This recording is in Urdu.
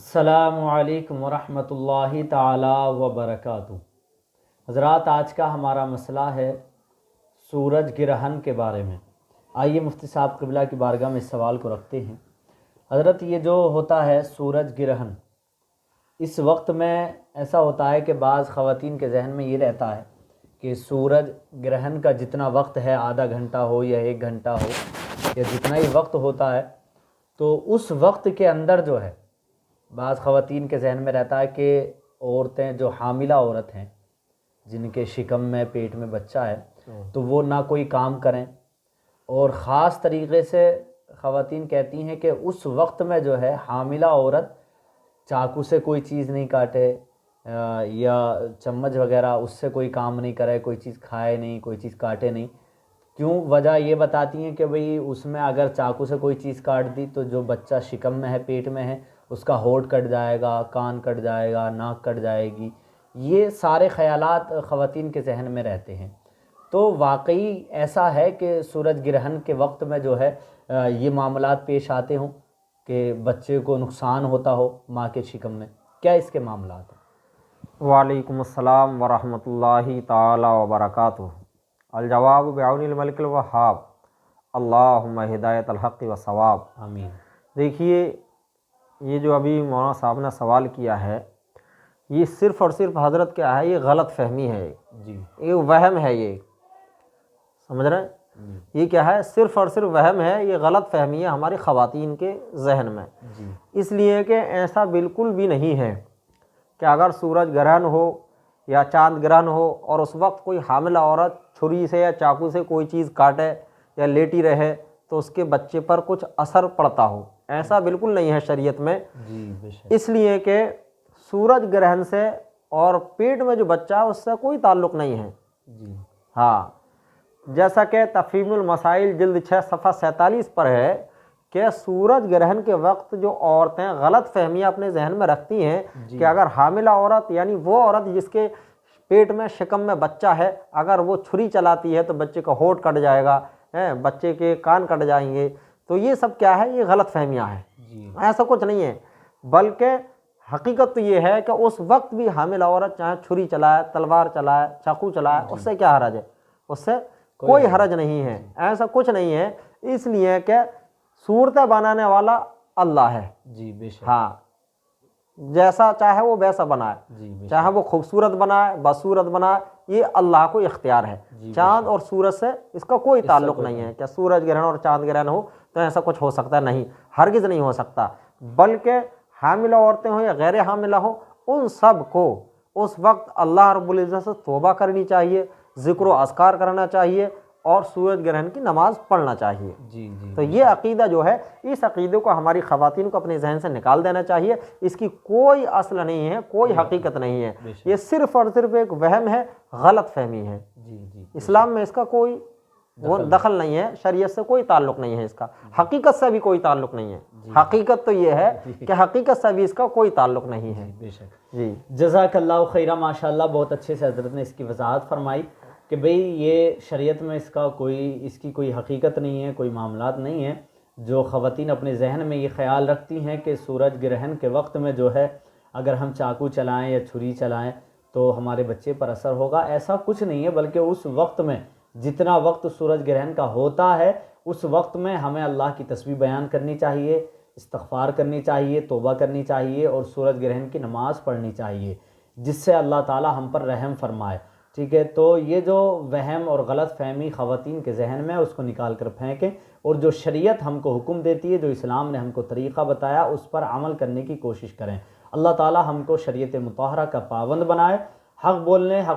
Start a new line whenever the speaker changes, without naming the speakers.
السلام علیکم ورحمۃ اللہ تعالی وبرکاتہ۔ حضرات، آج کا ہمارا مسئلہ ہے سورج گرہن کے بارے میں۔ آئیے مفتی صاحب قبلہ کی بارگاہ میں اس سوال کو رکھتے ہیں۔ حضرت، یہ جو ہوتا ہے سورج گرہن، اس وقت میں ایسا ہوتا ہے کہ بعض خواتین کے ذہن میں یہ رہتا ہے کہ سورج گرہن کا جتنا وقت ہے، آدھا گھنٹہ ہو یا 1 گھنٹہ ہو یا جتنا ہی وقت ہوتا ہے، تو اس وقت کے اندر جو ہے بعض خواتین کے ذہن میں رہتا ہے کہ عورتیں جو حاملہ عورت ہیں، جن کے شکم میں پیٹ میں بچہ ہے، تو وہ نہ کوئی کام کریں، اور خاص طریقے سے خواتین کہتی ہیں کہ اس وقت میں جو ہے حاملہ عورت چاقو سے کوئی چیز نہیں کاٹے یا چمچ وغیرہ اس سے کوئی کام نہیں کرے، کوئی چیز کھائے نہیں، کوئی چیز کاٹے نہیں۔ کیوں؟ وجہ یہ بتاتی ہیں کہ بھئی اس میں اگر چاقو سے کوئی چیز کاٹ دی تو جو بچہ شکم میں ہے، پیٹ میں ہے، اس کا ہونٹ کٹ جائے گا، کان کٹ جائے گا، ناک کٹ جائے گی۔ یہ سارے خیالات خواتین کے ذہن میں رہتے ہیں۔ تو واقعی ایسا ہے کہ سورج گرہن کے وقت میں جو ہے یہ معاملات پیش آتے ہوں کہ بچے کو نقصان ہوتا ہو ماں کے شکم میں؟ کیا اس کے معاملات ہیں؟
وعلیکم السلام ورحمۃ اللہ تعالی وبرکاتہ۔ الجواب بعون الملک الوہاب، اللہم ہدایت الحق و ثواب۔
آمین۔
دیکھیے، یہ جو ابھی مولانا صاحب نے سوال کیا ہے، یہ صرف اور صرف حضرت کیا ہے، یہ غلط فہمی ہے،
جی،
یہ وہم ہے، یہ سمجھ رہے ہیں؟ یہ کیا ہے؟ صرف اور صرف وہم ہے، یہ غلط فہمی ہے ہماری خواتین کے ذہن میں۔
جی،
اس لیے کہ ایسا بالکل بھی نہیں ہے کہ اگر سورج گرہن ہو یا چاند گرہن ہو اور اس وقت کوئی حاملہ عورت چھری سے یا چاقو سے کوئی چیز کاٹے یا لیٹی رہے تو اس کے بچے پر کچھ اثر پڑتا ہو، ایسا بالکل نہیں ہے شریعت میں۔
جی، بے شک۔
اس لیے کہ سورج گرہن سے اور پیٹ میں جو بچہ ہے اس سے کوئی تعلق نہیں ہے۔
جی،
ہاں، جیسا کہ تفہیم المسائل جلد 6 صفحہ 47 پر ہے کہ سورج گرہن کے وقت جو عورتیں غلط فہمیاں اپنے ذہن میں رکھتی ہیں کہ اگر حاملہ عورت، یعنی وہ عورت جس کے پیٹ میں شکم میں بچہ ہے، اگر وہ چھری چلاتی ہے تو بچے کا ہونٹ کٹ جائے گا، بچے کے کان کٹ جائیں گے، تو یہ سب کیا ہے؟ یہ غلط فہمیاں ہیں۔
جی،
ایسا کچھ نہیں ہے، بلکہ حقیقت تو یہ ہے کہ اس وقت بھی حاملہ عورت چاہے چھری چلائے، تلوار چلائے، چاقو چلائے، اس سے کیا حرج ہے؟ اس سے کوئی حرج نہیں ہے، ایسا کچھ نہیں ہے۔ اس لیے کہ صورتیں بنانے والا اللہ ہے۔
جی، بے شک۔
ہاں، جیسا چاہے وہ ویسا بنائے،
جی، بے شک۔
چاہے وہ خوبصورت بنائے، بدصورت بنائے، یہ اللہ کو اختیار ہے۔ چاند اور سورج سے اس کا کوئی تعلق نہیں ہے کہ سورج گرہن اور چاند گرہن ہو تو ایسا کچھ ہو سکتا ہے، نہیں، ہرگز نہیں ہو سکتا۔ بلکہ حاملہ عورتیں ہوں یا غیر حاملہ ہوں، ان سب کو اس وقت اللہ رب العزت سے توبہ کرنی چاہیے، ذکر و اذکار کرنا چاہیے اور سورج گرہن کی نماز پڑھنا چاہیے۔
جی، جی،
تو یہ عقیدہ جو ہے، اس عقیدے کو ہماری خواتین کو اپنے ذہن سے نکال دینا چاہیے۔ اس کی کوئی اصل نہیں ہے، کوئی حقیقت نہیں ہے، یہ صرف اور صرف ایک وہم ہے، غلط فہمی ہے۔
جی، جی،
اسلام میں اس کا کوئی دخل نہیں ہے، شریعت سے کوئی تعلق نہیں ہے، اس کا حقیقت سے بھی کوئی تعلق نہیں ہے۔ حقیقت تو یہ ہے کہ حقیقت سے بھی اس کا کوئی تعلق نہیں ہے۔
بے شک۔
جی،
جزاک اللہ خیرہ، ماشاءاللہ، بہت اچھے سے حضرت نے اس کی وضاحت فرمائی کہ بھئی یہ شریعت میں اس کی کوئی حقیقت نہیں ہے، کوئی معاملات نہیں ہے۔ جو خواتین اپنے ذہن میں یہ خیال رکھتی ہیں کہ سورج گرہن کے وقت میں جو ہے اگر ہم چاقو چلائیں یا چھری چلائیں تو ہمارے بچے پر اثر ہوگا، ایسا کچھ نہیں ہے۔ بلکہ اس وقت میں جتنا وقت سورج گرہن کا ہوتا ہے اس وقت میں ہمیں اللہ کی تسبیح بیان کرنی چاہیے، استغفار کرنی چاہیے، توبہ کرنی چاہیے اور سورج گرہن کی نماز پڑھنی چاہیے، جس سے اللہ تعالی ہم پر رحم فرمائے۔ ٹھیک ہے، تو یہ جو وہم اور غلط فہمی خواتین کے ذہن میں اس کو نکال کر پھینکیں، اور جو شریعت ہم کو حکم دیتی ہے، جو اسلام نے ہم کو طریقہ بتایا، اس پر عمل کرنے کی کوشش کریں۔ اللہ تعالی ہم کو شریعت مطہرہ کا پابند بنائے، حق بولنے، حق